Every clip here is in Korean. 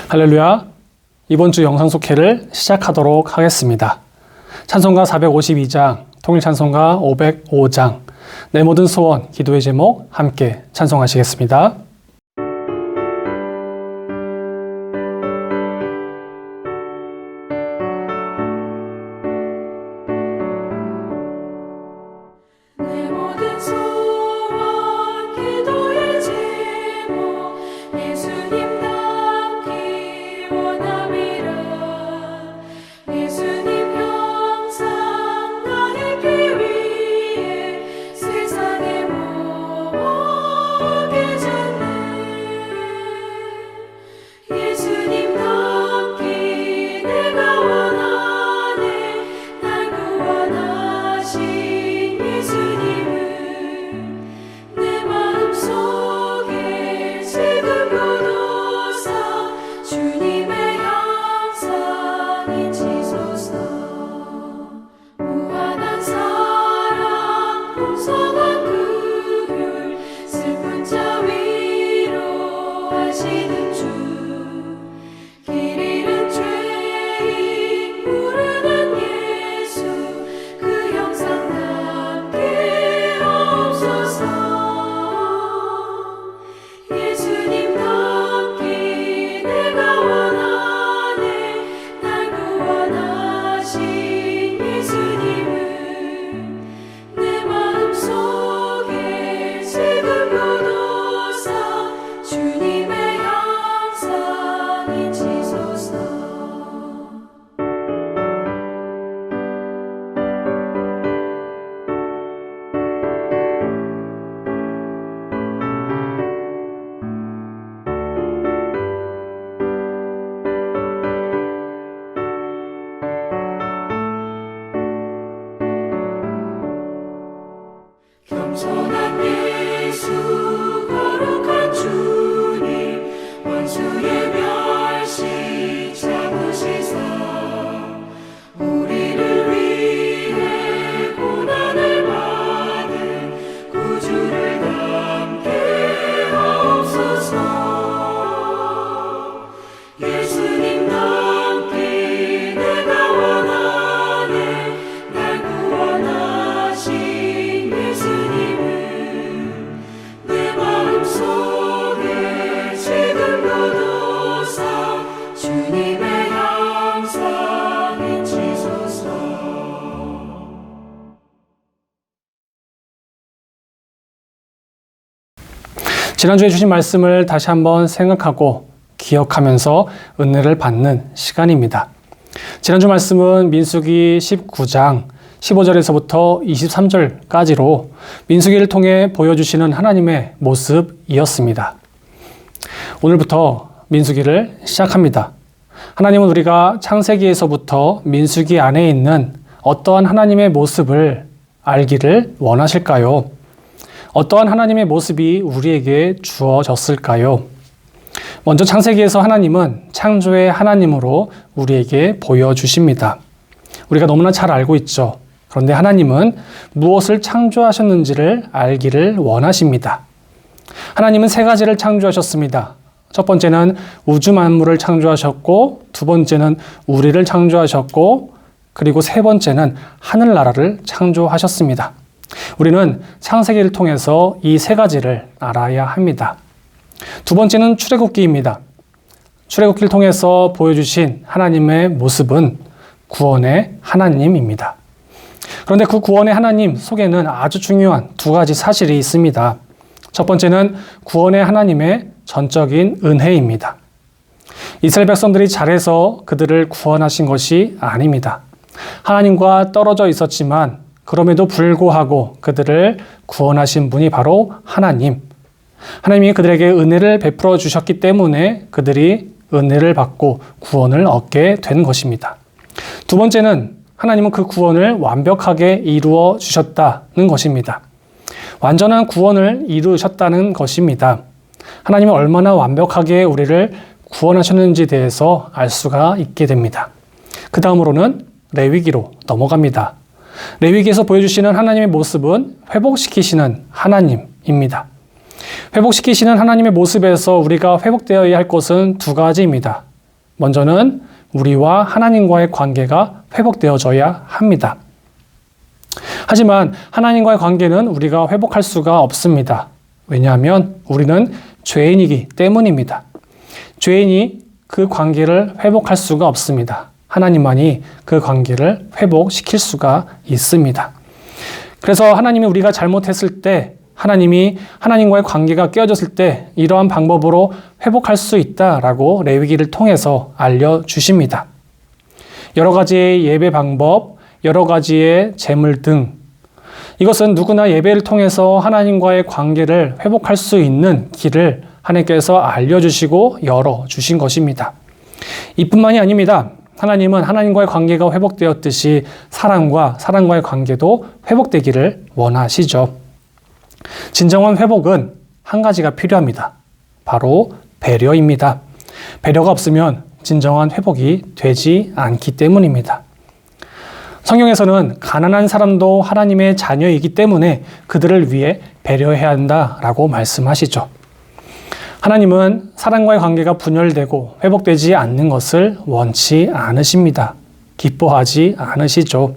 할렐루야. 이번 주 영상 속회를 시작하도록 하겠습니다. 찬송가 452장, 통일찬송가 505장, 내 모든 소원, 기도의 제목 함께 찬송하시겠습니다. 겸손한 예수 거룩한 주님 원수의 멸시 참으시사 우리를 위해 고난을 받은 구주를 닮게 하옵소서. 예수님 닮기 내가 원하네. 날 구원하신 지난주에 주신 말씀을 다시 한번 생각하고 기억하면서 은혜를 받는 시간입니다. 지난주 말씀은 민수기 19장 15절에서부터 23절까지로 민수기를 통해 보여주시는 하나님의 모습이었습니다. 오늘부터 민수기를 시작합니다. 하나님은 우리가 창세기에서부터 민수기 안에 있는 어떠한 하나님의 모습을 알기를 원하실까요? 어떠한 하나님의 모습이 우리에게 주어졌을까요? 먼저 창세기에서 하나님은 창조의 하나님으로 우리에게 보여주십니다. 우리가 너무나 잘 알고 있죠. 그런데 하나님은 무엇을 창조하셨는지를 알기를 원하십니다. 하나님은 세 가지를 창조하셨습니다. 첫 번째는 우주 만물을 창조하셨고, 두 번째는 우리를 창조하셨고, 그리고 세 번째는 하늘나라를 창조하셨습니다. 우리는 창세기를 통해서 이 세 가지를 알아야 합니다. 두 번째는 출애굽기입니다. 출애굽기를 통해서 보여주신 하나님의 모습은 구원의 하나님입니다. 그런데 그 구원의 하나님 속에는 아주 중요한 두 가지 사실이 있습니다. 첫 번째는 구원의 하나님의 전적인 은혜입니다. 이스라엘 백성들이 잘해서 그들을 구원하신 것이 아닙니다. 하나님과 떨어져 있었지만 그럼에도 불구하고 그들을 구원하신 분이 바로 하나님. 하나님이 그들에게 은혜를 베풀어 주셨기 때문에 그들이 은혜를 받고 구원을 얻게 된 것입니다. 두 번째는 하나님은 그 구원을 완벽하게 이루어 주셨다는 것입니다. 완전한 구원을 이루셨다는 것입니다. 하나님은 얼마나 완벽하게 우리를 구원하셨는지에 대해서 알 수가 있게 됩니다. 그 다음으로는 레위기로 넘어갑니다. 레위기에서 보여주시는 하나님의 모습은 회복시키시는 하나님입니다. 회복시키시는 하나님의 모습에서 우리가 회복되어야 할 것은 두 가지입니다. 먼저는 우리와 하나님과의 관계가 회복되어져야 합니다. 하지만 하나님과의 관계는 우리가 회복할 수가 없습니다. 왜냐하면 우리는 죄인이기 때문입니다. 죄인이 그 관계를 회복할 수가 없습니다. 하나님만이 그 관계를 회복시킬 수가 있습니다. 그래서 하나님이 우리가 잘못했을 때, 하나님이 하나님과의 관계가 깨어졌을 때 이러한 방법으로 회복할 수 있다라고 레위기를 통해서 알려주십니다. 여러 가지의 예배 방법, 여러 가지의 제물 등 이것은 누구나 예배를 통해서 하나님과의 관계를 회복할 수 있는 길을 하나님께서 알려주시고 열어주신 것입니다. 이뿐만이 아닙니다. 하나님은 하나님과의 관계가 회복되었듯이 사람과 사람과의 관계도 회복되기를 원하시죠. 진정한 회복은 한 가지가 필요합니다. 바로 배려입니다. 배려가 없으면 진정한 회복이 되지 않기 때문입니다. 성경에서는 가난한 사람도 하나님의 자녀이기 때문에 그들을 위해 배려해야 한다라고 말씀하시죠. 하나님은 사람과의 관계가 분열되고 회복되지 않는 것을 원치 않으십니다. 기뻐하지 않으시죠.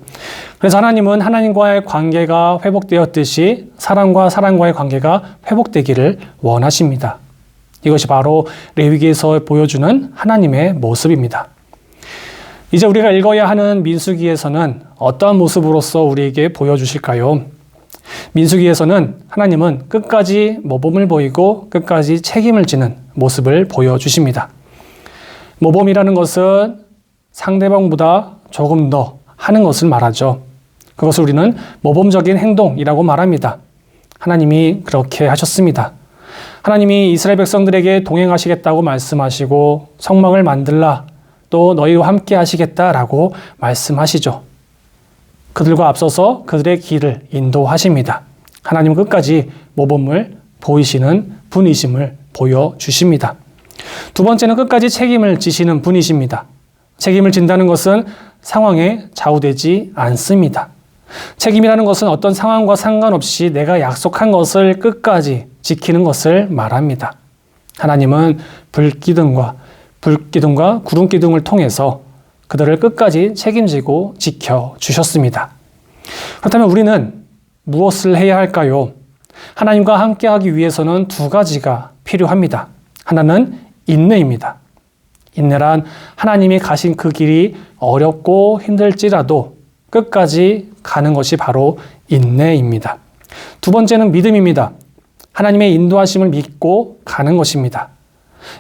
그래서 하나님은 하나님과의 관계가 회복되었듯이 사람과 사람과의 관계가 회복되기를 원하십니다. 이것이 바로 레위기에서 보여주는 하나님의 모습입니다. 이제 우리가 읽어야 하는 민수기에서는 어떠한 모습으로서 우리에게 보여주실까요? 민수기에서는 하나님은 끝까지 모범을 보이고 끝까지 책임을 지는 모습을 보여주십니다. 모범이라는 것은 상대방보다 조금 더 하는 것을 말하죠. 그것을 우리는 모범적인 행동이라고 말합니다. 하나님이 그렇게 하셨습니다. 하나님이 이스라엘 백성들에게 동행하시겠다고 말씀하시고 성막을 만들라, 또 너희와 함께 하시겠다라고 말씀하시죠. 그들과 앞서서 그들의 길을 인도하십니다. 하나님은 끝까지 모범을 보이시는 분이심을 보여주십니다. 두 번째는 끝까지 책임을 지시는 분이십니다. 책임을 진다는 것은 상황에 좌우되지 않습니다. 책임이라는 것은 어떤 상황과 상관없이 내가 약속한 것을 끝까지 지키는 것을 말합니다. 하나님은 불기둥과 구름기둥을 통해서 그들을 끝까지 책임지고 지켜주셨습니다. 그렇다면 우리는 무엇을 해야 할까요? 하나님과 함께하기 위해서는 두 가지가 필요합니다. 하나는 인내입니다. 인내란 하나님이 가신 그 길이 어렵고 힘들지라도 끝까지 가는 것이 바로 인내입니다. 두 번째는 믿음입니다. 하나님의 인도하심을 믿고 가는 것입니다.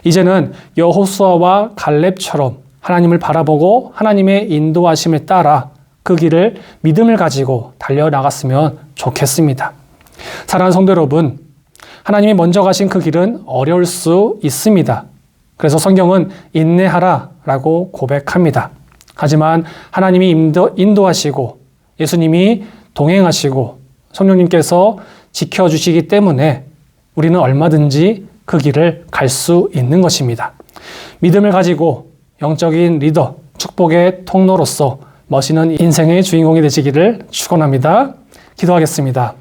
이제는 여호수아와 갈렙처럼 하나님을 바라보고 하나님의 인도하심에 따라 그 길을 믿음을 가지고 달려나갔으면 좋겠습니다. 사랑하는 성도 여러분, 하나님이 먼저 가신 그 길은 어려울 수 있습니다. 그래서 성경은 인내하라라고 고백합니다. 하지만 하나님이 인도하시고 예수님이 동행하시고 성령님께서 지켜주시기 때문에 우리는 얼마든지 그 길을 갈 수 있는 것입니다. 믿음을 가지고 영적인 리더, 축복의 통로로서 멋있는 인생의 주인공이 되시기를 축원합니다. 기도하겠습니다.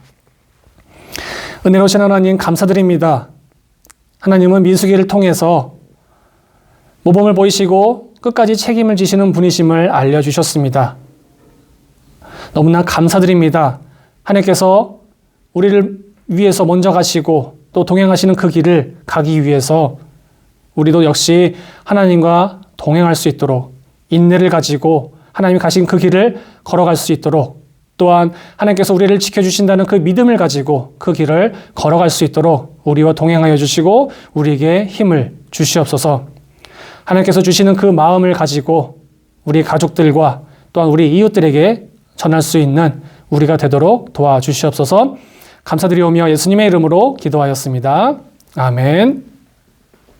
은혜로우신 하나님 감사드립니다. 하나님은 민수기를 통해서 모범을 보이시고 끝까지 책임을 지시는 분이심을 알려주셨습니다. 너무나 감사드립니다. 하나님께서 우리를 위해서 먼저 가시고 또 동행하시는 그 길을 가기 위해서 우리도 역시 하나님과 동행할 수 있도록 인내를 가지고 하나님이 가신 그 길을 걸어갈 수 있도록, 또한 하나님께서 우리를 지켜주신다는 그 믿음을 가지고 그 길을 걸어갈 수 있도록 우리와 동행하여 주시고 우리에게 힘을 주시옵소서. 하나님께서 주시는 그 마음을 가지고 우리 가족들과 또한 우리 이웃들에게 전할 수 있는 우리가 되도록 도와주시옵소서. 감사드리오며 예수님의 이름으로 기도하였습니다. 아멘.